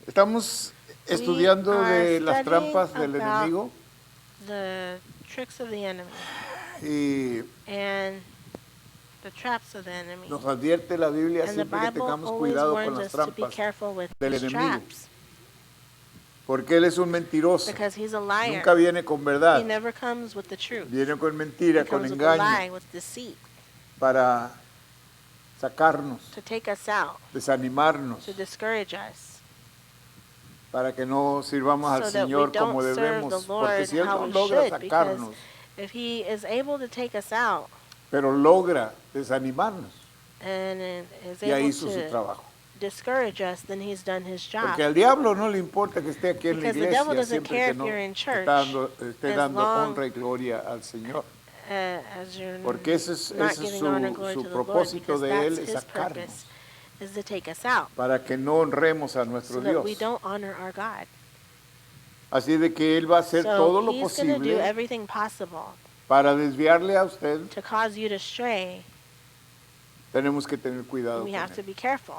Estamos We estudiando are de las studying trampas del about enemigo the tricks of the enemy y and the traps of the enemy. nos advierte la Biblia And the siempre que Bible tengamos always cuidado con warns las us to be trampas careful with del these enemigo, traps porque él es un mentiroso. because he's a liar. Nunca viene con He verdad, never comes with the truth. viene con He mentira, con comes with a lie, engaño, with deceit, para sacarnos, to take us out, desanimarnos, to discourage us, para que no sirvamos al so that we Señor como don't serve the debemos, porque Lord si Él how no we logra should. Because sacarnos, if he is able to take us out pero logra desanimarnos, and is ya able hizo su to trabajo. discourage us, then he's done his job. Porque al diablo no le importa que esté aquí en la Because the devil iglesia doesn't siempre care que if no you're in church, esté as dando long honra y gloria al Señor. As you're Porque ese es not giving honor and glory su to the Lord, propósito because de that's Él, es his sacarnos, purpose, is to take us out, para que no honremos a nuestro so that we Dios. don't honor our God. Así de que Él va a hacer todo So lo he's going to do posible everything possible para desviarle a usted. to cause you to stray. Tenemos que tener cuidado We con have to él. be careful.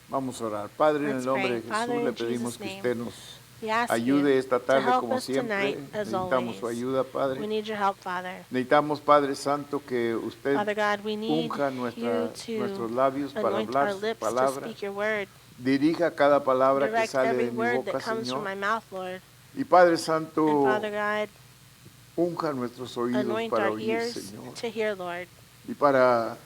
Vamos a orar. Padre, en Let's el nombre pray. de Father, Jesús, le in pedimos Jesus' que name, usted nos We ask ayude you esta to tarde help como us siempre. tonight, as Necesitamos su always. ayuda, We Padre. need your help, Father. Necesitamos, Padre Santo, que usted Father God, we need unja you nuestros to labios para anoint hablar our su lips to palabra. speak your word. Dirija cada palabra que Direct sale every de mi word boca, that comes from Señor. my mouth, Lord. Y Padre And Santo, Father God, unja nuestros oídos anoint para our oír, ears Señor. to hear, Lord, Y para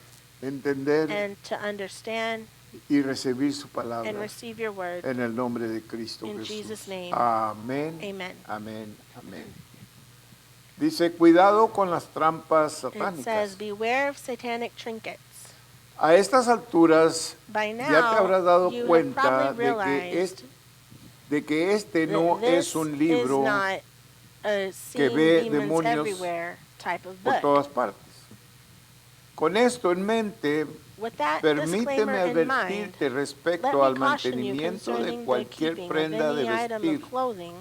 entender and to understand y recibir su and palabra. receive your word. En el nombre de Cristo In Jesús. Jesus' name. Amén. Amen. Amén. Amén. Dice, cuidado con las trampas It satánicas. says, beware of satanic trinkets. A estas alturas By ya te habrás now, dado you have cuenta probably de que este that no this es un is libro not a que seeing ve demons demonios everywhere type of por book. todas partes. Con esto en mente, With that permíteme disclaimer in mind, advertirte let respecto me al caution you mantenimiento de concerning the cualquier keeping of prenda de any item vestir, of clothing,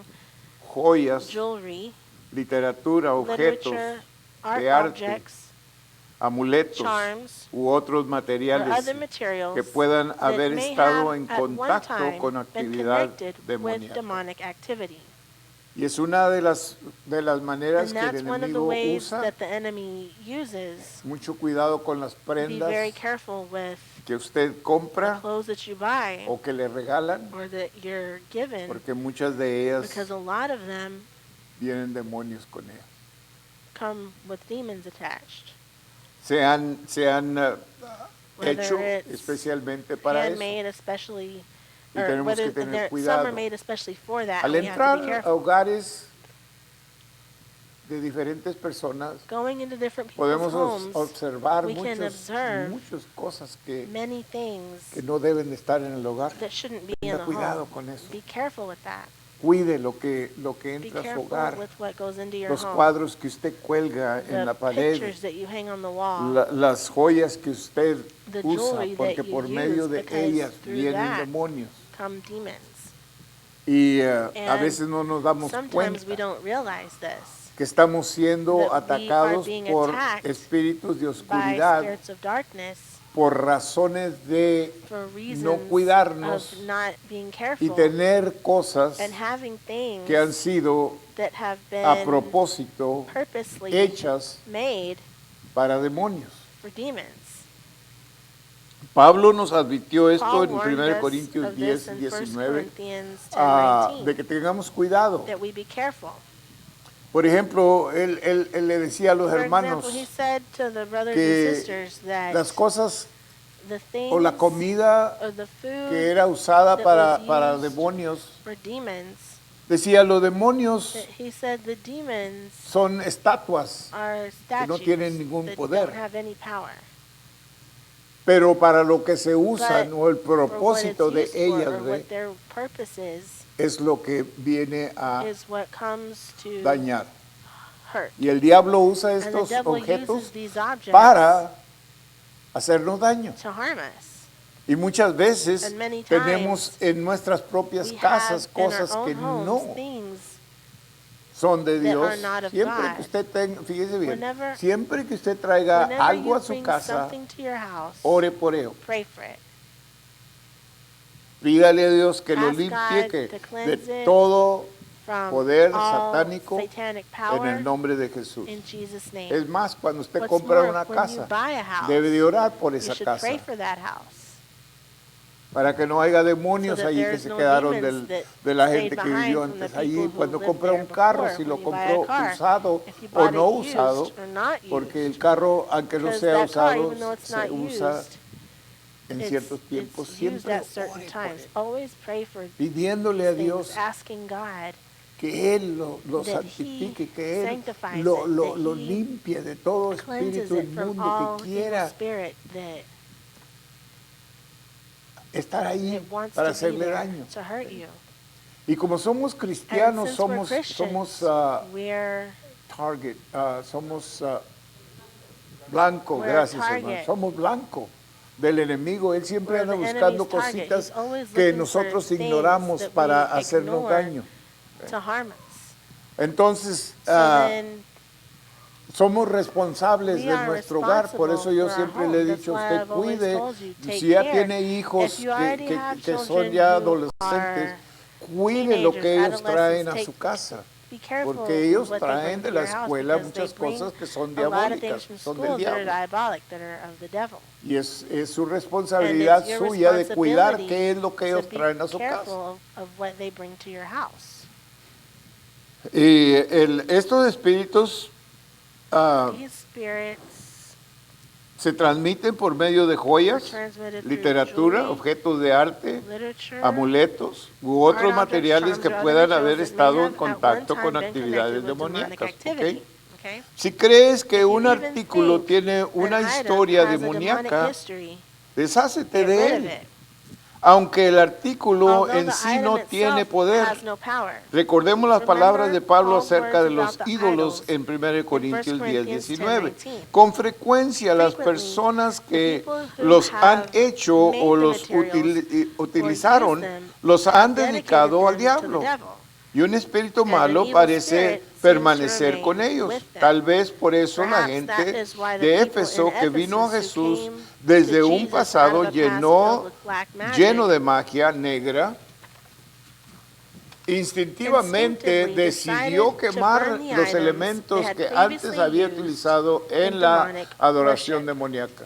joyas, jewelry, literatura, objetos literature, art de arte, objects, amuletos charms, u otros or materiales other materials que puedan that haber may estado have en at one contacto time con been actividad connected with demoníaca. demonic activity. Y es una de las maneras And que el that's one of the enemigo ways usa. that the enemy uses. Mucho cuidado con las Be prendas very careful with que usted the compra clothes that you buy o que le regalan, or that you're given, porque muchas de ellas because a lot of them vienen demonios con ellas. come with demons attached. Se han Whether hecho it's especialmente para eso. handmade, especially, Y or tenemos whether que tener some are cuidado. made especially for that. Al We have to entrar be a careful. hogares de diferentes personas, Going into different people's podemos homes, observar we can observe muchas cosas que many things no deben de estar en el hogar. that shouldn't be in Tenga the cuidado home. con eso. Be careful with that. Cuide lo que Be entra a su careful hogar, with what goes into your los home. cuadros que usted cuelga en The la pared, pictures that you hang on the wall, las joyas que usted the usa, jewelry porque that you por medio use, de because ellas through vienen that demonios. come demons. Y a And veces no nos damos sometimes we cuenta don't realize this, que estamos siendo that we are atacados being por attacked espíritus de by oscuridad spirits of darkness por razones de for reasons no cuidarnos of not being y careful tener cosas and having things que han sido that have a been propósito purposely hechas made para demonios. for demons. Pablo nos advirtió esto Paul en warned 1 us Corintios of this 10, in 1 19, Corinthians 10:19, de que tengamos cuidado. that we be careful. Por ejemplo, él le decía a los For hermanos example, he said to the brothers que and sisters that las cosas the things o la comida or the food que era usada that was para used demonios, for demons, decía, los demonios that he said the demons son estatuas, are que no statues tienen ningún that poder. don't have any power. pero para lo que se usan But o el For what it's propósito de used for, ellas or what their purpose es lo que viene a is what comes to dañar. hurt. Y el diablo usa And the estos devil objetos uses these objects para hacernos daño. to harm us. Y muchas veces And many tenemos en nuestras propias We casas have in our cosas que own homes no things son de that Dios. are not of Siempre God. que usted tenga, fíjese bien, Whenever- siempre que usted traiga whenever algo you a su bring casa, something to your house, ore por ello. pray for it. Pídale a Dios que lo Ask limpie God que to cleanse de it todo from poder all satánico satanic en power el nombre de Jesús. in Jesus' name. Es más, cuando usted What's compra more, una when you casa, buy a house, debe de orar por you esa should casa pray for that house para que no haya so demonios that allí que there's se no quedaron demons that de la stayed gente que behind vivió from the antes people allí. who Cuando lived compra there un carro, before. si When lo you buy a compró car, usado if you o bought no it usado, used or not porque el used, carro, aunque no because sea that car, usado, even though it's se not usa used, en it's ciertos tiempos. used Siempre at certain ore por times. él, Always pray for pidiéndole a things, Dios asking God que Él lo that santifique, He que Él sanctifies lo it, that He limpie de todo cleanses espíritu it from inmundo all que evil quiera spirit that estar ahí it wants para to be hacerle there daño. to hurt you. Y como somos And cristianos, since we're somos Christians, we're target, somos blanco, We're a gracias hermano, target. somos blanco del enemigo. Él siempre we're anda the buscando enemy's target. cositas He's always que looking nosotros for things ignoramos that para we hacernos ignore daño. to harm us. Entonces, So then somos responsables we de are nuestro hogar. Por eso responsible yo for our siempre le he home. That's dicho a why usted, I've always cuide, told you, take si ya care. tiene hijos If you already have que son children ya who adolescentes, are cuide lo que ellos teenagers, traen a adolescents, su casa. be careful Porque ellos what they traen bring de to la your house, escuela because they muchas bring cosas que son a lot of diabólicas, things from son school del that are diablo. diabolic, that are of the devil. Y es su responsabilidad your suya de cuidar responsibility qué es lo que to ellos be traen a su casa. careful of what they bring to your house. Y estos espíritus These spirits se transmiten por medio de joyas, transmitted through literatura, jewelry, objetos de arte, literature, amuletos u otros art objects, materiales charms, que or other puedan materials haber that may estado en have at one contacto time con been actividades connected with demonic demoníacas. activity. ¿Ok? Okay? Si crees que If you un even artículo think tiene una an item historia has a demonic demoníaca, history, deshácete get de rid of él, it. aunque el artículo Although en the sí item no itself tiene poder. has no power. Recordemos las Remember palabras de Pablo Paul's acerca de words los about the ídolos idols en 1 Corintios 10, Corinthians 19. 10:19. Con frecuencia las Frequently, personas the que people who los han have hecho made o the los materials utilizaron, or used them los have han dedicated dedicado al them to the diablo. devil. Y un espíritu And an malo evil parece spirit seems permanecer to con remain ellos. with them. Tal vez por eso la Perhaps that gente is why the de people Éfeso in que vino a Ephesus who Jesús came desde to un Jesus pasado out of the past filled with black magic, lleno de magia negra, instintivamente instinctively decidió decided to quemar burn the los items elementos they had que antes previously había used utilizado en in la demonic adoración worship. demoníaca.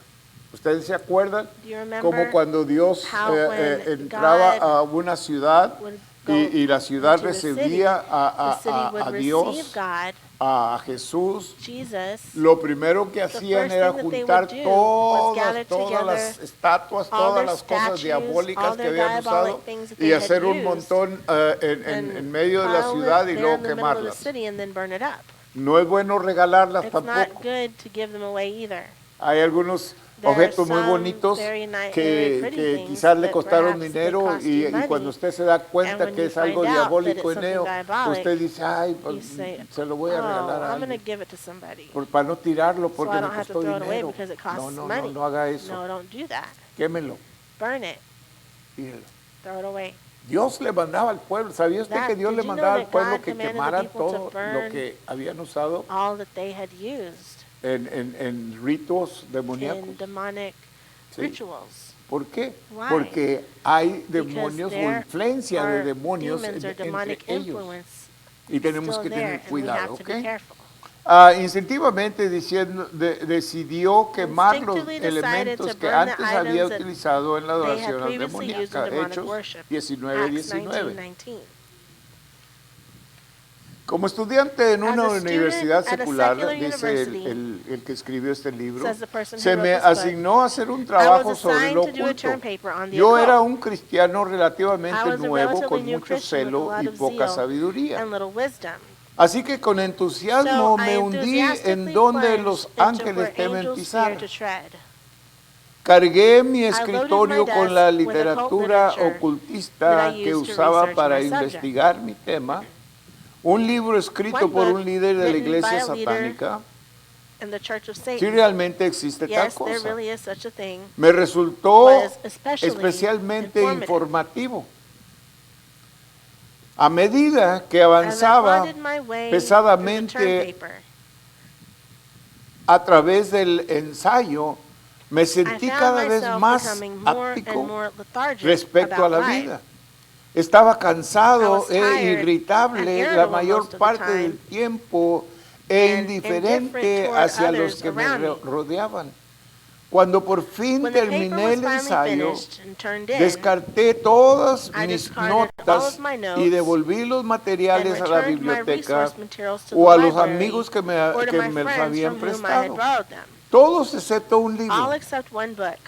¿Ustedes se acuerdan? Do you remember Como cuando Dios how when entraba God a una ciudad would go y la ciudad into the city, recibía the city would a receive Dios, God, a Jesús, Jesus, lo primero que the hacían first era thing that they juntar would do was gather todas las together estatuas, all todas their las cosas statues, diabólicas all que their habían diabolic usado things that y they had hacer un used, montón and en medio de la pile ciudad it y there luego in the middle of the quemarlas. city and then burn it up. No es bueno regalarlas It's not tampoco. good to give them away either. Hay algunos There are objetos muy some bonitos very very que pretty quizás le things costaron that perhaps dinero they cost you y cuando money, usted se da cuenta and when que you es algo find out that diabólico it's en ello, something diabolic, usted dice, ay, you pues, say, se lo voy a regalar a I'm going to alguien. give it to somebody Para no tirarlo so porque I me don't have to costó throw it away dinero. because it costs No money. no haga eso. No, don't do that. Quémelo. Burn it. Tírelo. Throw it away. Dios le mandaba al pueblo. ¿Sabía usted que Dios Did le you know mandaba al that pueblo God que commanded the quemaran people to todo lo burn que habían usado all that they had used en ritos in demoníacos? demonic Sí. rituals? ¿Por qué? Why? Porque hay Because demonios o there influencia de are demonios demons or entre demonic ellos. influence Y tenemos still que there, tener and we cuidado, have to ¿ok? be careful. Instintivamente decidió quemar los Instinctively decided elementos to que burn the antes había items that utilizado en la they had adoración previously used in demoníaca. demonic Hechos worship. 19, Acts 19. 19:19. Como estudiante en una As a student universidad at a secular, secular dice university, el que escribió este libro, says the person who se wrote me this book, asignó a hacer un I trabajo was sobre assigned lo to do a oculto. term paper on the Yo occult. era un cristiano I relativamente was a nuevo, relatively con new mucho Christian with a celo lot y of poca zeal sabiduría. and little wisdom. Así que con entusiasmo So I me hundí en enthusiastically donde plunged los into ángeles where temen angels pisar. fear to tread. Cargué mi loaded escritorio my con la desk with occult literatura literature ocultista that I que used to usaba research para my subject. investigar mi tema, un libro escrito One por book un líder de la written iglesia by a leader satánica. In the Church of Si Satan. realmente existe tal Yes, there cosa. really is such a thing. Me resultó Was especially especialmente informative. informativo. A medida que As I avanzaba funded my way pesadamente through the term paper, a través del ensayo, Me I sentí found cada vez myself más becoming more and áptico more lethargic respecto a about la life. vida. Estaba I cansado was e tired and irritable la irritable mayor most of the parte time del tiempo e and indifferent indiferente toward hacia los others que me around me. rodeaban. Cuando por fin When the paper terminé was el finally ensayo, finished and turned in, descarté todas I mis discarded all notas of my y notes devolví los and materiales a la returned my biblioteca resource materials to the o a los library amigos que or to que my me los friends habían from whom I had prestado. borrowed them. Todos excepto un libro. All except one book.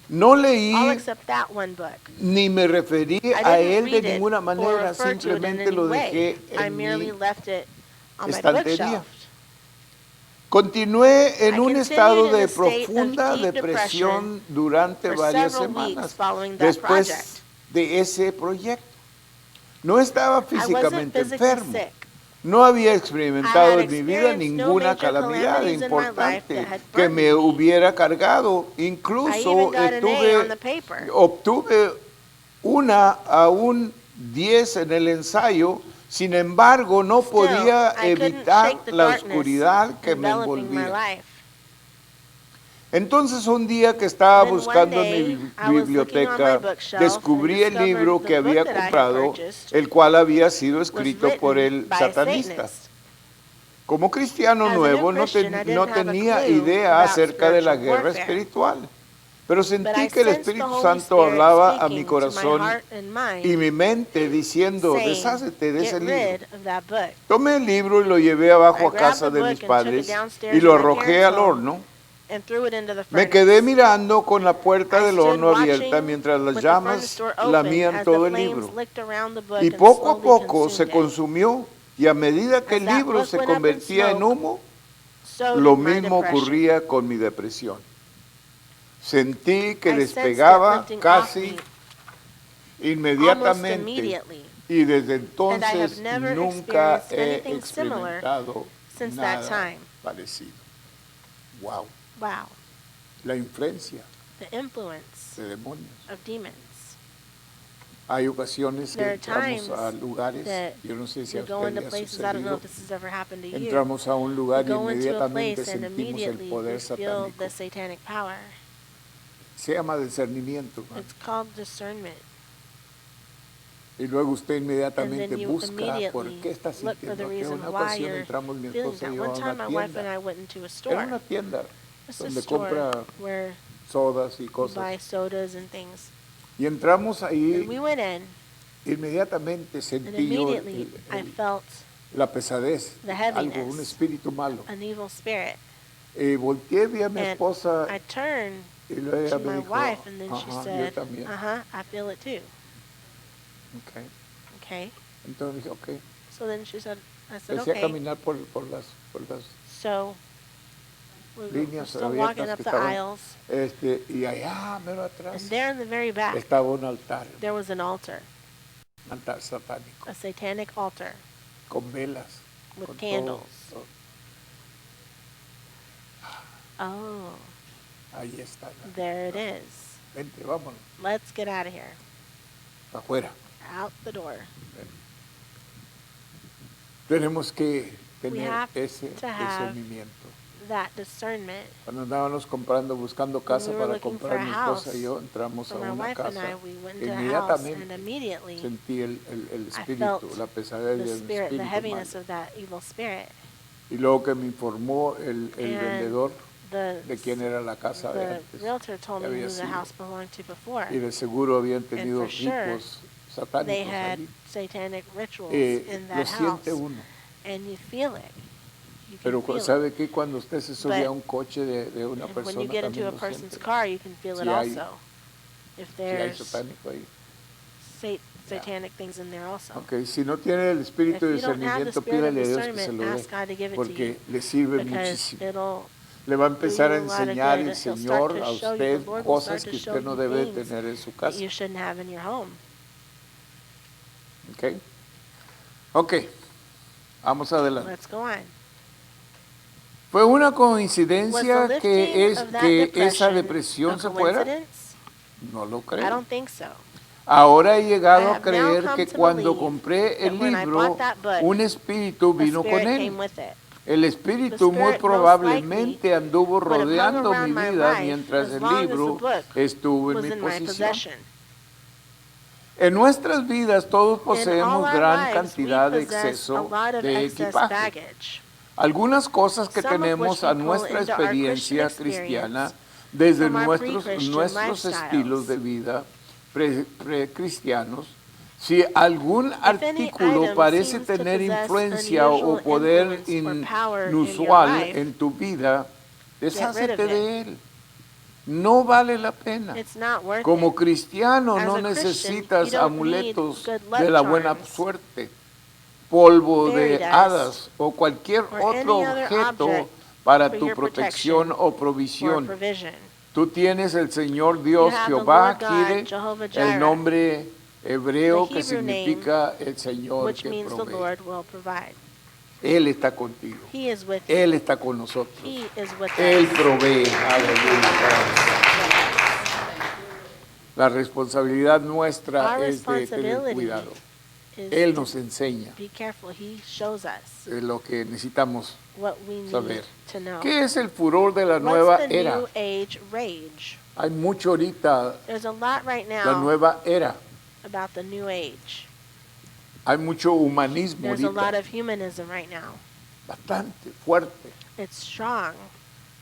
No All leí except that one book. ni me referí I a didn't él de read it ninguna or manera, refer to it in simplemente any lo way. dejé I en merely mi left it on my estantería. bookshelf. Continué en I un continued estado in de a state of profunda deep depresión durante for varias several weeks semanas following that después project. de ese proyecto. No estaba I wasn't físicamente physically enfermo. sick. No había I experimentado had en mi vida experienced no ninguna major calamidad calamities in my life importante that had que me burdened me. hubiera cargado. I even Incluso got an A on the paper. obtuve una a un 10 en el ensayo. Sin embargo, no Still, podía I couldn't evitar shake the la darkness oscuridad que me enveloping my envolvía. life. Entonces un día que estaba Then one buscando en day, mi I was looking on my biblioteca, bookshelf descubrí and el libro discovered que the book había that I had comprado, purchased el cual había sido was escrito por written el by a satanista. Satanist. Como cristiano As a new nuevo Christian, I no didn't have a tenía clue idea about acerca de la spiritual guerra warfare. espiritual, pero But sentí I que el sensed the Espíritu Holy Santo Spirit hablaba a mi speaking to my corazón heart and mind, y mi mente diciendo, saying, desházate de get ese libro. rid of that book. Tomé el libro y lo llevé I abajo a grabbed casa the de book mis and took it padres downstairs y to lo my arrojé parents' al home horno. and threw it into the Me quedé furnace. mirando con la puerta I del stood horno abierta watching mientras las with the furnace llamas door open lamían as todo the el flames libro. licked around the book Y and poco a slowly poco se consumed it. consumió y a medida que As el that libro book se went up in convertía en smoke, humo, so lo did my mismo depression. ocurría con mi depresión. Sentí que I sensed it despegaba lifting off casi me almost inmediatamente immediately, y desde and I have entonces never nunca experienced he anything similar experimentado since that nada time. parecido. Wow, Wow, la influencia the influence de demonios. of demons. Hay ocasiones que There are entramos a times lugares, that yo no sé si a we go usted into le ha places, I don't know sucedido, if this has ever happened to you. entramos a un We lugar y go into a inmediatamente place and sentimos el immediately poder we feel satánico. the satanic power. Se llama discernimiento, hermano. It's called discernment. Y luego usted And inmediatamente then you busca por immediately qué está look for the sintiendo. Que reason una why ocasión you're entramos mi feeling esposa y that. yo One a time una my wife and tienda. I went into a Era store. una tienda It's a donde store compra where sodas y you cosas. buy sodas and things. Y entramos And ahí, we went in, inmediatamente and sentí yo immediately I felt la pesadez, the algo, heaviness. un espíritu malo. an evil spirit. Volteé, vi a mi And esposa I turned y luego ella to me my dijo, wife, and then she ajá, yo said, también. I feel it too. Okay. Okay. Entonces dije, ok. So then she said, I said, Empecé a okay. caminar por las So we're líneas still walking abiertas up que the estaban, aisles, y allá, mero atrás, and there in the very back, estaba un altar there was an altar, satánico, a satanic altar con velas, with con candles. todo. Oh, Ahí está. there it is. Vente, vámonos, Let's get out of here. afuera. Out the door. Tenemos que tener have ese to have discernimiento. That discernment. Cuando andábamos buscando casa we were para looking for comprar a mi esposa house y yo, entramos For a my una wife and I, casa. we went into a house, and Inmediatamente immediately sentí el I espíritu, felt la pesadez the del spirit, the espíritu heaviness malo. of that evil spirit. Y luego que me informó el And vendedor The, de quién era la casa de the antes. realtor told me había who the sido. house belonged to before. Y de seguro habían tenido for sure, ritos They satánicos had allí. satanic rituals in Lo that house. siente uno. And you feel it. You can Pero feel ¿sabe qué? Cuando usted se sube But a un coche de una it. And persona when you get into también a lo person's siente. car, you can feel it Sí hay- also. If Sí hay there's satánico ahí. satanic things in there also. Okay, si no tiene el If espíritu de you don't have the discernimiento, spirit of pídale a Dios que se discernment, lo ask dé, God to give it to porque you. le sirve Because muchísimo. it'll Le va a empezar a do you a lot of enseñar good. el He'll Señor start to a show you, usted the Lord will cosas start que to show usted no you debe things tener en su that casa. you shouldn't have in your home. Okay. Ok, vamos adelante. Let's go on. ¿Fue una Was the coincidencia lifting que, of that esa depression depresión a se fuera? coincidence? No lo I creo. don't think so. Ahora he I llegado a have now creer come que to cuando believe compré el that when I libro, bought that book, un espíritu The vino con spirit él. came with it. El The Espíritu muy Spirit most probablemente likely anduvo would have hung rodeando mi around my vida life mientras as el long as the libro book estuvo en was mi in my posición. possession. En nuestras vidas todos In all poseemos our gran lives, we cantidad de possess a exceso lot of de excess equipaje. baggage. Algunas cosas que Some of tenemos which a we pull nuestra into our experiencia Christian cristiana experience desde from our nuestros pre-Christian estilos de lifestyles. vida precristianos. Si algún If any artículo item parece seems to tener possess influencia o unusual poder influence or power in your inusual life, en tu vida, get rid of desházete it. de él. No vale la pena. It's not worth Como it. cristiano As no a Christian, necesitas you don't need amuletos good de luck la buena charms, suerte, polvo fairy de dust, hadas o cualquier or otro any other objeto object para for tu your protección protection o or provisión. provision. Tú tienes el Señor You Dios have the Jehová Lord God, Jireh, Jehovah el Jireh, nombre hebreo the que Hebrew name, significa el Señor which que means the provee. Lord will provide. Él está contigo. He is with you. Él está con nosotros. He is with Él us. provee. Aleluya. La responsabilidad nuestra Our es de tener responsibility cuidado. is Él to nos enseña be careful. He shows us lo que necesitamos what we need saber. to know. ¿Qué es el furor de la nueva What's the era? new age rage? Hay mucho ahorita, There's a lot right la now nueva era. about the new age. Hay mucho humanismo There's a lot ahorita, of humanism right now. bastante fuerte. It's strong.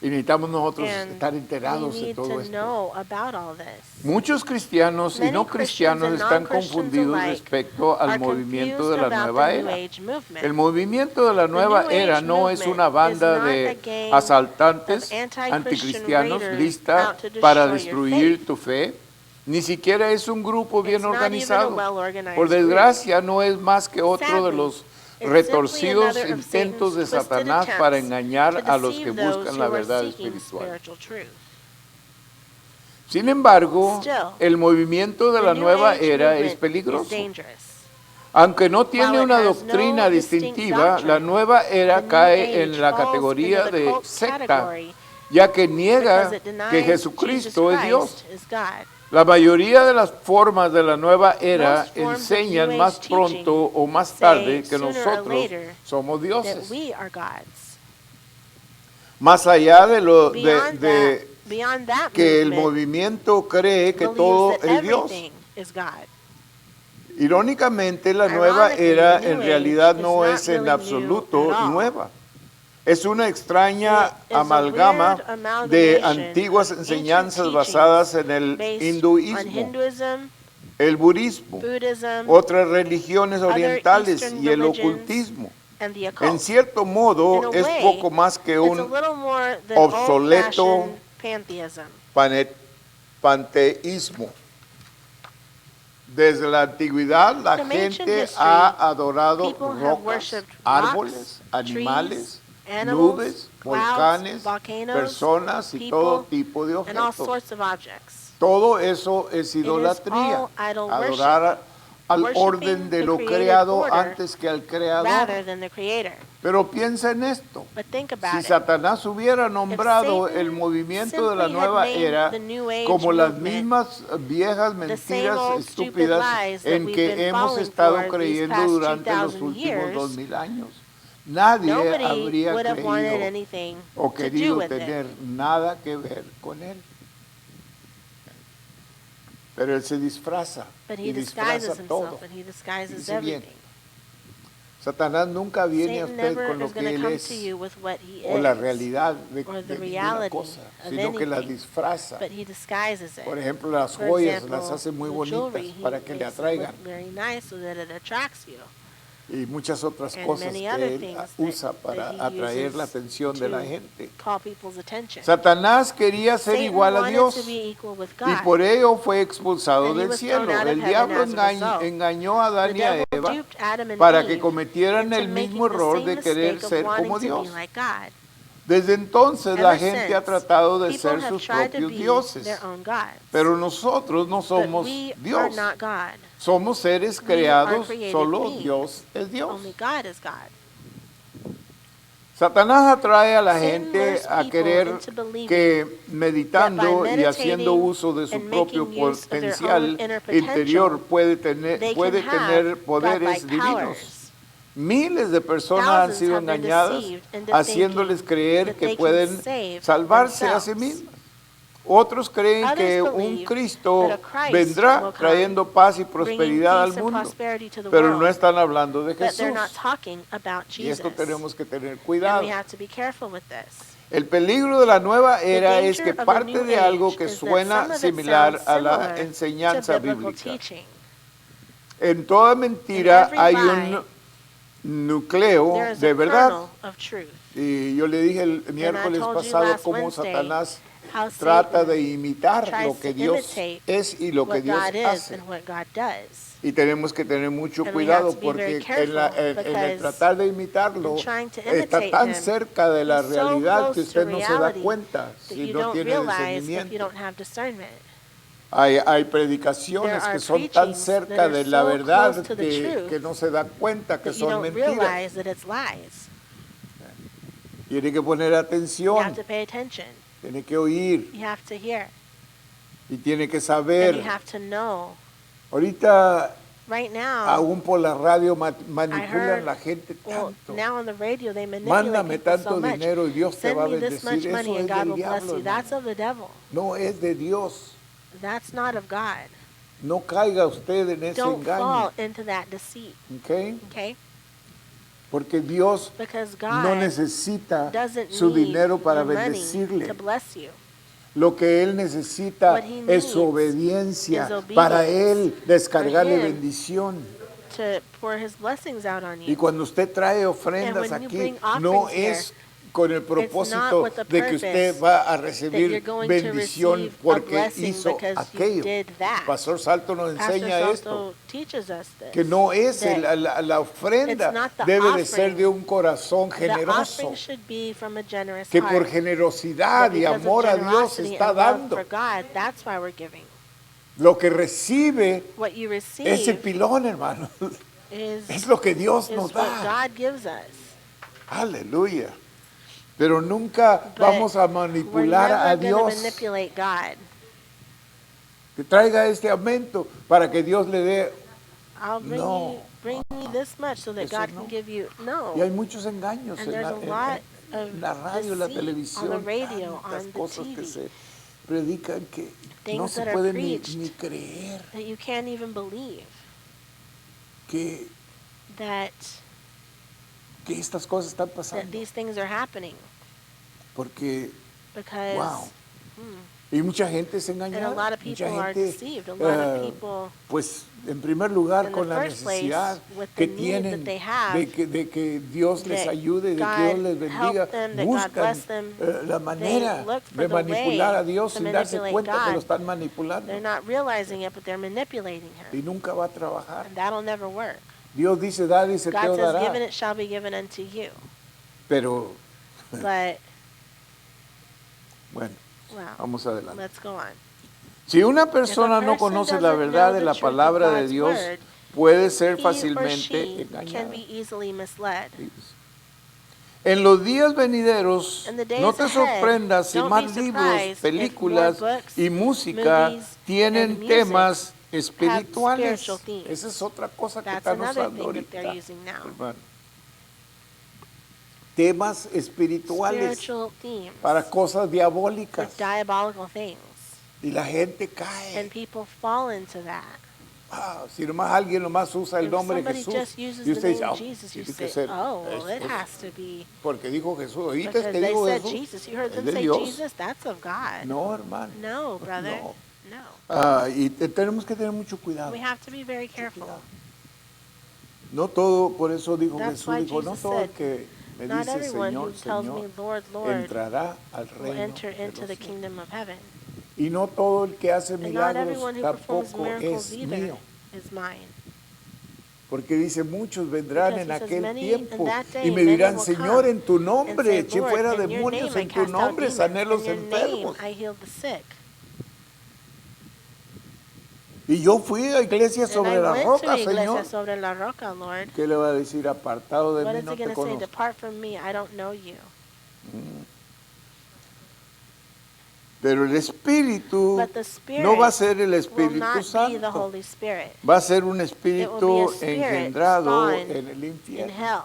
Y necesitamos nosotros And estar we enterados de need todo to esto. know about all this. Muchos cristianos y Many no Christians cristianos and están non-Christians confundidos alike respecto al are movimiento confused de la about nueva the New era. Age movement. El movimiento de la nueva New era Age no es movement una banda is not de a gang asaltantes of anti-Christian anticristianos raiders lista out to para destroy your destruir faith. tu fe. Ni siquiera es un grupo bien It's not even a organizado. well-organized Por group. desgracia, no es más que otro de Sadly, los it's retorcidos simply another of intentos de Satan's twisted Satanás para attempts engañar to a los que deceive those buscan who la are verdad seeking espiritual. spiritual truth. Sin embargo, Still, el movimiento de The la New nueva Age era movement es peligroso. is dangerous. Aunque no tiene While it una has doctrina no distinct distintiva, doctrine, la nueva era the New cae en Age la falls categoría into the de cult secta, category ya que niega because it denies que Jesus Jesucristo es Dios. Christ is God. La mayoría de las formas de la nueva era Most forms of enseñan New más Age pronto o más say tarde que sooner or nosotros later somos That dioses. we are gods. Más allá de lo Beyond that que el movement movimiento cree que believes todo that es Dios. everything is God. Irónicamente, la nueva Ironically, era the New en Age realidad is no not es en really new absoluto at all. nueva. Es una extraña It is a amalgama weird amalgamation de antiguas of enseñanzas ancient basadas en el based on hinduismo, Hinduism, el budismo, Buddhism, otras religiones other orientales Eastern y el religions, ocultismo. and the En occult. cierto In modo, a es way, poco más que It's a un little more than obsoleto old-fashioned pantheism. panteísmo. Desde la antigüedad, la From ancient gente history, ha adorado people have rocas, worshipped árboles, rocks, animales, trees, animals, nubes, clouds, volcanes, volcanoes, personas y people, todo tipo de and all objetos. sorts of objects. Todo eso es idolatría. all idol Adorar al worshiping orden de the lo created creado order antes que al creador. rather than the Creator. Pero piensa en esto. But think about Si it. Satanás hubiera nombrado Satan el movimiento de la simply had nueva named era the New Age como las movement mismas viejas the same mentiras old stupid estúpidas lies that en we've que been hemos falling estado for these creyendo past durante los 2,000 últimos years, 2000 años, nadie nobody habría would have wanted creído anything o to do querido with tener it. nada que ver con él. Pero él se disfraza But y he disguises disfraza todo. himself and he disguises Dice bien, everything. Satanás nunca viene a Satan usted never con lo is que going to él come es to you with what he o la is, realidad de or the ninguna reality cosa, of sino que la anything, disfraza. but he disguises it. Por ejemplo, las For joyas example, las hace muy the bonitas jewelry, he para que le makes it atraigan look very nice so that it attracts you. y muchas otras And cosas many que other él things that- usa para that he atraer la uses atención de la to gente. Call people's attention. Satanás quería ser Satan igual a wanted Dios to be equal with y God. por ello fue expulsado And he del was cielo. thrown out of El heaven diablo as a result. engañó a Adán The y a devil Eva duped Adam and para Eve que cometieran into el making mismo the error same de querer mistake of ser wanting como to be Dios. like God. Desde entonces la Ever gente ha since, tratado de people ser have sus tried to propios be dioses. their own gods. Pero nosotros no But somos we are Dios. not God. Somos seres We creados, are created solo beings. Dios es Dios. Only God is God. Satanás atrae a la Satan gente lures a people querer into believing que meditando that by y haciendo meditating uso de su and propio making use of their potencial own inner potential, interior puede they tener can have poderes godlike divinos. powers. Miles de personas han Thousands sido have been engañadas, deceived into haciéndoles thinking creer that que they can pueden save salvarse a sí themselves. mismos. Otros creen Others que un believe Cristo that a Christ vendrá will come, trayendo paz y bringing prosperidad al peace and mundo, prosperity to the pero no world, están hablando de but they're not Jesús. talking about Y esto Jesus. tenemos que tener And cuidado. we have to be careful with this. El peligro de la nueva The era es danger que of the parte new de algo age que is that suena some of it similar sounds a la similar to enseñanza biblical bíblica. teaching. En toda In mentira every hay lie, un núcleo there is de a verdad. kernel of truth. Y yo le dije el And I miércoles told you pasado last cómo Wednesday Satanás how trata Satan de imitar tries lo que to Dios imitate es y lo que what Dios God is hace. and what God does. Y tenemos que tener mucho And we have cuidado to be very porque en el careful tratar de imitarlo in trying to está imitate tan him, cerca de la he's so realidad que close usted to no se da reality cuenta that si you no don't tiene realize if you discernimiento. don't have discernment. Hay There predicaciones are que son tan preachings cerca that are de la so verdad close to the truth que no se da cuenta que that you son don't mentiras. realize that it's lies. Tiene que poner You atención, have to pay attention. tiene que oír You have to hear. y tiene que And saber. you have to know. Ahorita Right now, aún por la radio I manipulan heard, la gente well, tanto. now on the radio they manipulate Mándame people tanto so much. dinero y Dios te Send va a me this much bendecir. money Eso and es God del will bless diablo, you. That's hermano. of the devil. No es de Dios. That's not of God. No caiga usted en ese Don't fall engaño. into that deceit. ¿Ok? Okay? Porque Dios Because no God necesita doesn't su need dinero para your money bendecirle. to bless you. Lo que Él necesita What he es su needs obediencia is obedience para Él descargarle for him. bendición. To pour his blessings out on Y you. cuando usted trae ofrendas when you aquí, bring no offerings es con el propósito with the de que usted purpose va a that you're recibir going to bendición receive a porque blessing hizo because you aquello. did that. Pastor Salto nos Pastor enseña Salto esto, teaches us this. que no es that la ofrenda, it's not the debe de ser offering. de un corazón The generoso, offering should be from a generous que por heart. generosidad That y because of amor a Dios generosity está and love dando. for God, that's why we're giving. Lo que recibe What you receive ese pilón, hermano, is es lo que Dios nos what da. God gives us. Aleluya. Pero nunca But vamos a we're manipular a never going to Dios. manipulate God. Que traiga este aumento para que Dios le dé. I'll No. bring you this much so that Eso God no. can give you. No. Y hay muchos engaños And en there's la, a lot en la radio, la deceit televisión, on the radio, tantas on the cosas que TV. se predican que no Things se that are puede ni preached creer that you can't even believe que that estas cosas están that pasando. these things are happening Porque, because wow. Y mucha gente es and a engañada. lot of Mucha people are gente, deceived. A lot of eh, people pues en primer lugar in the con la first place, necesidad with que the need tienen that they have, de que Dios les that ayude, de que God Dios les bendiga, help them, that God buscan bless them. la manera They look for de the manipular way a Dios to sin darse manipulate cuenta que God. lo están manipulando they're not realizing it, but they're manipulating y him, nunca va a trabajar. and that'll never work. Dios dice, da, dice, te God says, dará, "Given it shall be given unto you." pero But bueno, wow, vamos adelante. let's go on. Si una If a persona no person conoce la doesn't verdad know de the la truth of palabra de God's Dios, word, puede ser he or fácilmente she can engañada. be easily misled. En los días venideros, In the days no te ahead, sorprendas si don't más be libros, surprised if películas more books, y música movies, tienen and music temas espirituales. spiritual themes. Esa es otra cosa que That's están another usando thing that they're ahorita, using now. hermano. Temas espirituales Spiritual themes para cosas for diabólicas diabolical things, y la gente and cae. people fall into that. Si nomás alguien nomás usa el If nombre de somebody Jesús just uses y the usted dice, name "Ah, Jesus, you tiene say, que ser "Oh, well, it es has to be porque dijo Jesús. ¿Oíste because que they dijo said Jesús? Jesus." You heard Es them de say Dios. Jesus. That's of God. No, hermano. No, brother. No. No. Y tenemos que tener mucho cuidado. We have to be very careful. No todo, por eso dijo That's Jesús, why dijo, no Jesus todo el said, que me Not dice everyone who Señor, tells me, Señor, Lord, Lord, entrará al will reino enter de into los the cielos. kingdom of heaven. Y no todo el que hace And not milagros everyone who performs tampoco miracles es either mío. is mine. Porque dice, muchos vendrán Because en he says, aquel "Many tiempo in that day, y me many dirán, will Señor, come en tu and nombre say, eché Lord, fuera in your demonios, name I en tu cast out nombre demons, sané los in your enfermos. name I healed the sick." Y yo fui a iglesia And sobre I la went roca, to Iglesia Señor. sobre la roca, Lord. ¿Qué le va a decir? Apartado de What mí is no he te going to say? conozco. Depart from me, I don't know you. Pero el Espíritu But the Spirit no va a ser el will Espíritu not be the Santo. Holy Spirit. Va a ser un It will be a espíritu spirit engendrado spawned en el in infierno. hell.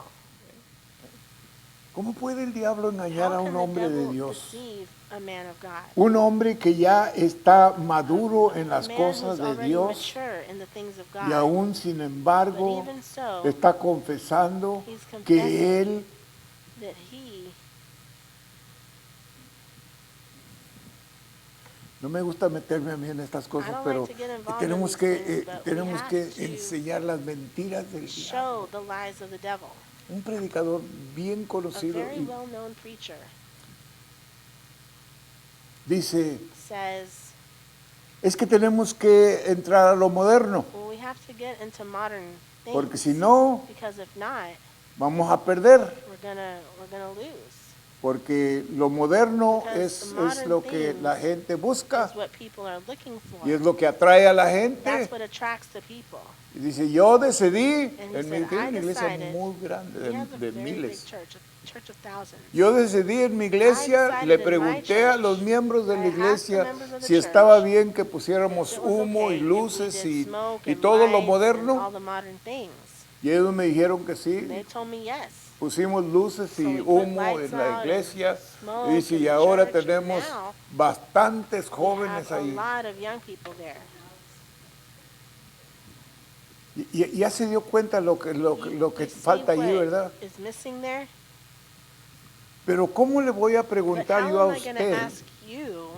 ¿Cómo puede el diablo engañar a How un can the hombre de devil Dios? deceive a man of God? Un hombre que ya está maduro en A las man cosas who's de already Dios mature in the things of y God. aún sin But embargo even so, está confesando he's confessing que él that he, no me gusta meterme a mí en estas I cosas, don't pero like to get involved tenemos in these que things, but we tenemos have que to enseñar las mentiras del show diablo. the lies of the devil. Un predicador bien A conocido very y well-known preacher dice, says, es que tenemos que entrar a lo moderno, well, we have to get into modern things. porque si no, Because if not, vamos a perder. we're gonna lose. Porque lo moderno Because es the modern lo que things la gente busca Is what people are looking for. y es lo que atrae a la That's gente. what attracts the people. Y dice, yo decidí, And he en said, mi tiene I una iglesia decided- muy grande, He has a de very miles. big church, a church of thousands. Yo decidí en mi iglesia, decided le in my pregunté a church, los miembros de I la asked the iglesia members of the si church estaba bien que pusiéramos if it was humo okay y if we luces did y, smoke y and todo lo lights and moderno. all the modern things. Y ellos me dijeron que And sí. they told me yes. Pusimos luces So y we put humo lights en la out iglesia. and smoke Y dice, in y the ahora church, and tenemos now bastantes We jóvenes have a ahí. lot of young people there. Ya se dio cuenta lo que You see falta allí, what ¿verdad? is missing there? Pero ¿cómo le voy a But preguntar yo a how am I going to usted, ask you,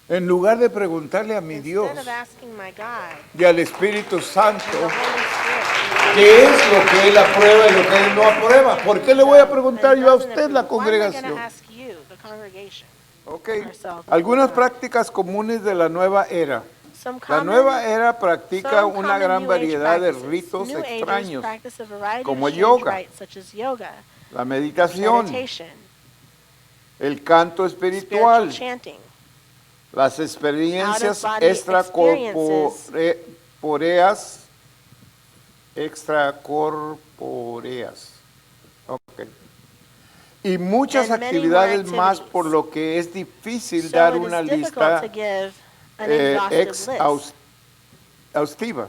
en lugar de preguntarle a mi instead Dios of asking my God, y al Espíritu Santo, and the Holy Spirit, qué es lo que Él aprueba y lo que Él no aprueba? ¿Por qué le voy a preguntar and yo a doesn't usted, la approve? Why am I going to congregación? ask you, the congregation? Ok. Ourselves, Algunas God. prácticas comunes de la nueva era. Some La common, nueva era practica some una common gran New Age variedad de practices. ritos New Agers extraños, practice a variety como of strange yoga, rites, such as yoga, la meditación, meditation, el canto spiritual espiritual, chanting, las experiencias out-of-body extracorpóreas. Ok. Y muchas and many more actividades más, activities. por lo que es difícil So dar it una is difficult lista to give an exhaustive list. exhaustiva.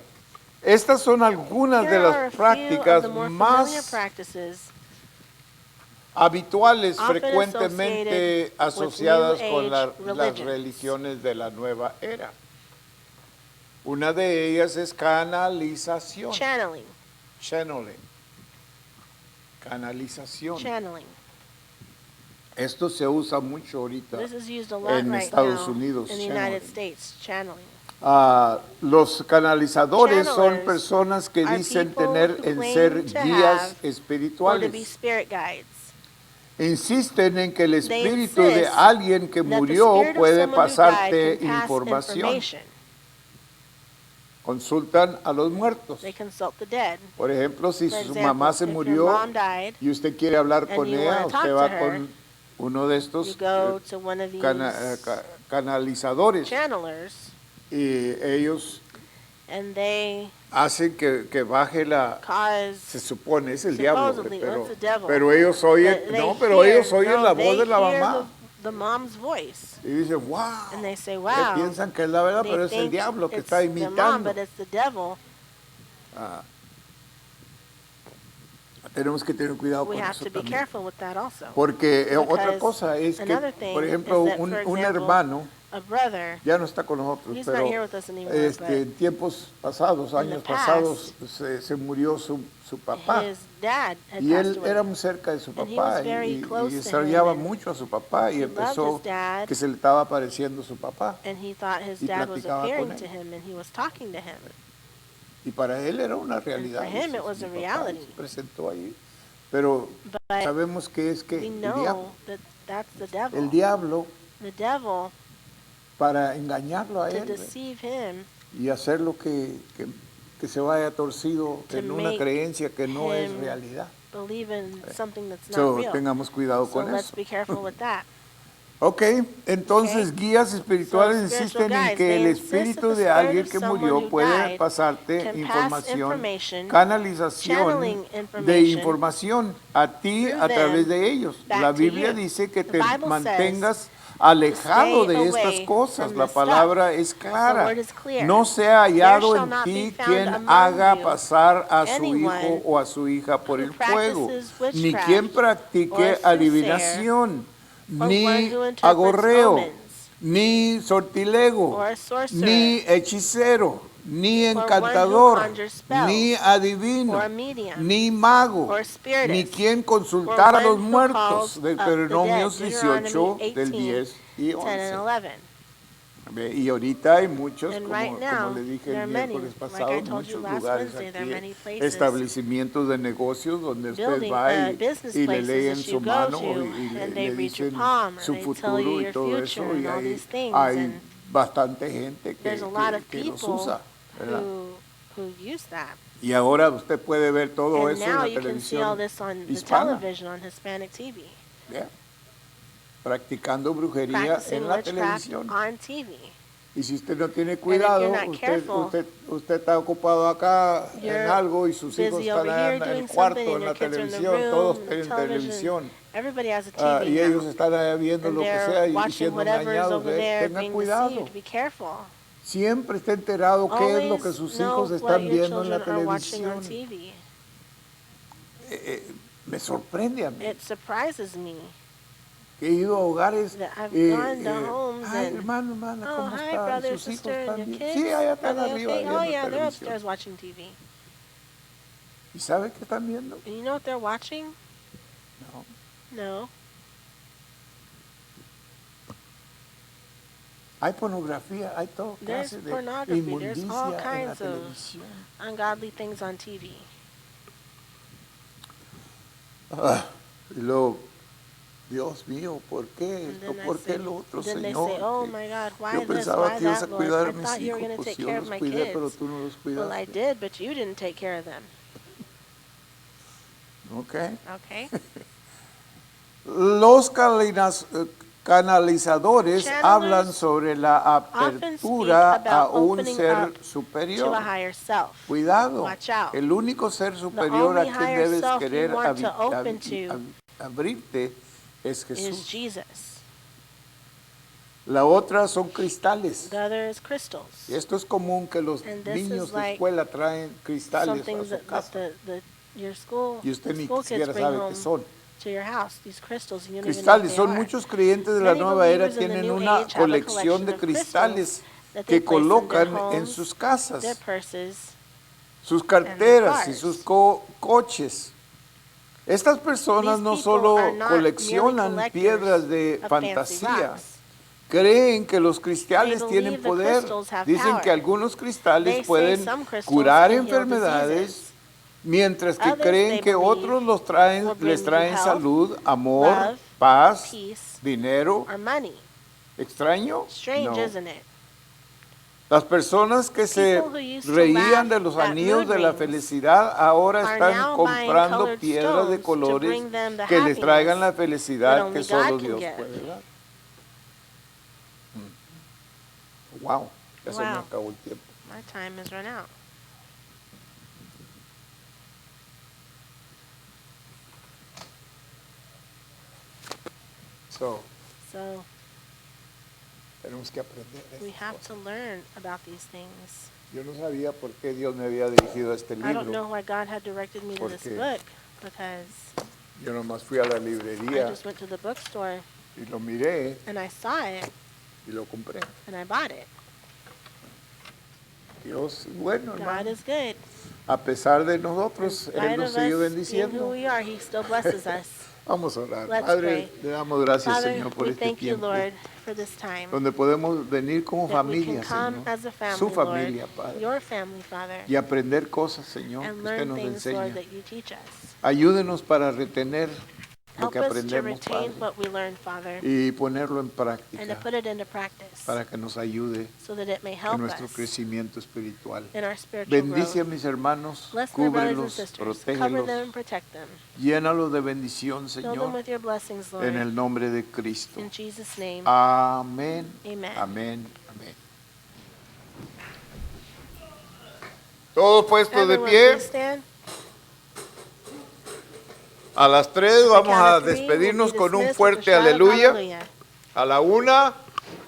Estas son algunas Here de are a las few prácticas of the more familiar más practices habituales, often frecuentemente associated with asociadas New con Age las religions. religiones de la nueva era. Una de ellas es canalización. channeling, Channeling. Canalización. channeling. Esto se usa mucho ahorita. This is used a lot en right Estados now Unidos, in the United channeling. States, channeling. Los canalizadores son Channelers personas que are dicen people tener who en claim ser to guías have or to be espirituales. spirit guides. Insisten en que el They espíritu de insist alguien que that the murió spirit of puede someone who died pasarte can pass información. information. Consultan a los muertos. They consult the dead. Por ejemplo, si For su example, mamá se if your murió mom died, y usted quiere hablar and con you ella, wanna talk usted to va her, con uno de you estos go to one of these canalizadores channelers, y ellos and they hacen que baje la, se cause supone, es el diablo, supposedly, pero, it's the devil. pero ellos oyen, They no, pero ellos oyen no, la they voz de la hear mamá the mom's voice, y dicen, wow, and they say, que wow. piensan que es la verdad, They pero es el think diablo que it's está the mom, imitando. but it's the devil. Ah, tenemos que tener cuidado We con have eso to be también. careful with that also. Porque otra Because cosa es que, another thing por ejemplo, is that, un for un example, hermano, A brother, ya no está con nosotros, he's pero not here with us anymore, en tiempos pasados, in the años past, pasados, se murió su papá. his dad had Y passed él away. era muy cerca de su And he papá was very y close to extrañaba him, and mucho a su papá y he loved empezó his dad. que se le estaba apareciendo su papá. And he thought his Y dad was platicaba con appearing él. to him, and he was talking to him. Y para él era una realidad. for him Dice, it was "Mi a papá reality." se presentó ahí. Pero But sabemos que es que we el know that that's the devil. diablo, The devil, para engañarlo a to él deceive him, y hacerlo que se vaya torcido To en una make creencia que no es him realidad. believe in something that's not So, real. tengamos cuidado So con let's eso. be careful with that. Ok, entonces Okay. guías espirituales So, spiritual insisten en guides, que they el insist that espíritu the de spirit alguien of que someone murió who puede died pasarte can pass información, information, canalización channeling de information información a ti through a través them de ellos. back La to Biblia you. dice que The te Bible mantengas alejado stay de estas away cosas. from La this palabra stuff. es clara. The word is clear. No sea hallado There shall en not ti be found quien among haga you pasar a su hijo anyone o a su hija por who el fuego, practices ni quien witchcraft, or practique a soothsayer, adivinación, or one ni who interprets agorreo, omens, ni sortilego, or a sorcerer, ni hechicero, ni or one who encantador, conjures ni spells, adivino, or a medium, ni mago, or a ni spiritist, quien or consultar a one los who muertos. calls De up the Deuteronomios dead. Deuteronomy 18, del 18, 10 y 10 and 11. 11. Ve, y ahorita hay muchos, And como, right como now, le dije there el are many, miércoles like pasado, I told you muchos last lugares Wednesday, there are aquí, many places, establecimientos de negocios donde usted building, va business y le places leen that su you go mano to, y and le they read your dicen palm, or su they tell futuro you y your todo future, eso, and y all these things. hay And bastante gente there's a lot of que los people usa, ¿verdad? who use that. Y ahora usted puede ver todo And eso en now la you can see all televisión this on the hispana, television, on Hispanic TV. ¿ya? Practicando brujería Practicing en la witchcraft televisión. on TV. Y si usted no tiene cuidado, not careful, usted está ocupado acá en you're algo y sus hijos busy están over allá here en el doing cuarto, something, en and la your kids are in the televisión, todos room, tienen television. televisión. Everybody has a TV Y ellos now. están allá viendo And lo que they're sea y watching siendo whatever's engañados. over there, Tenga being cuidado. deceived. Be careful. Siempre esté enterado qué es lo que Always sus know hijos what están your viendo en la children are watching on televisión. TV. Me sorprende a mí It surprises me que he ido a hogares. that I've gone to homes Ay, and, hermano, hermana, oh, ¿cómo hi, está? brother, ¿Sus hijos sister, and están your bien? kids. Sí, allá Are están they arriba okay? viendo Oh, yeah, they're televisión. upstairs watching TV. ¿Y sabe qué están viendo? And you know what they're watching? No. No. Hay pornografía, hay todo There's clase de pornography, there's all inmundicia en la kinds of televisión. ungodly things on TV. Y luego, Dios mío, ¿por qué And esto? then ¿Por qué lo otro, then they Señor? say, oh my God, why Yo this, pensaba why que ibas a that, Lord? cuidar I a mis thought you were hijos, going to pues take yo care of los my cuidé, pero kids. tú no los Well, I cuidaste. did, but you didn't take care of them. Okay. Okay? Los canalizadores Channelers hablan sobre la often speak apertura a about un opening ser up to superior. a higher self. Cuidado, Watch out. el único ser superior a only quien higher debes self you querer want to open to abrirte es Is Jesús. Jesus. La otra son cristales. The other is crystals. Y esto es común que los And this niños is de like escuela traen cristales Something a su that casa. your school, Y usted ni school kids siquiera bring sabe home qué son. to your house, these crystals, and you don't Cristales, even know son what they muchos creyentes de la Many nueva era believers in the tienen new una age have a colección de collection of cristales that they que place in their colocan en homes, sus are, casas, their purses. sus carteras y cars. sus coches. Estas personas These no people solo are not coleccionan merely piedras de of fancy fantasía, rocks. creen que los cristales They tienen believe the poder. crystals have Dicen power. que algunos They cristales say pueden some crystals curar can heal enfermedades, diseases. mientras que Others, creen they que believe, otros will bring les you traen health, salud, amor, love, paz, peace, dinero. or money. ¿Extraño? Strange, No. isn't it? Las personas que se People who used to reían laugh de los at anillos mood de la rings felicidad ahora are están now buying comprando colored piedras de stones to colores bring them the que les traigan la happiness felicidad that que only solo God can Dios give. puede dar. Wow, ya se me Wow. acabó el tiempo. My time has run out. So, So tenemos que aprender de we estas have cosas. to learn about these things. Yo no sabía por qué Dios me había dirigido a este I don't know libro. why God had directed me to this Porque book, because Yo nomás fui a la I librería just went to the bookstore y lo miré and I saw it y lo compré. and I bought it. Dios es bueno, God hermano. is good. A pesar de In nosotros, Él spite nos of sigue us being who bendiciendo. we are, He still blesses us. Vamos a orar. Let's Padre, pray. le damos gracias, Father, Señor, por we este thank you, tiempo. Lord, for this time. Donde podemos venir como That we familia, can come Señor. as a family, Su familia, Lord, Padre. your family, Father, Y aprender cosas, Señor, que and usted learn nos things, Lord, enseña. that you teach us. Ayúdenos para retener lo Help que us to aprendemos, retain Padre, what we learn, Father, y ponerlo en and to práctica put it into practice para que nos ayude so that it may en help nuestro us crecimiento espiritual. in our spiritual Bendice a growth. mis hermanos, Bless my brothers and cúbrelos, sisters. Cover protégelos, them and protect them. llénalos de bendición, Fill them Señor, with your blessings, Lord. en el nombre de Cristo. In Jesus' name. Amén, Amen. amén, amén. Todos puestos de Everyone, pie. please stand. A las 3 The vamos count a of three, we'll be despedirnos con un dismissed with a fuerte shout of aleluya. hallelujah. A la 1,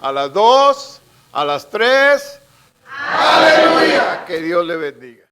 a las 2, a las 3. ¡Aleluya! Que Dios le bendiga.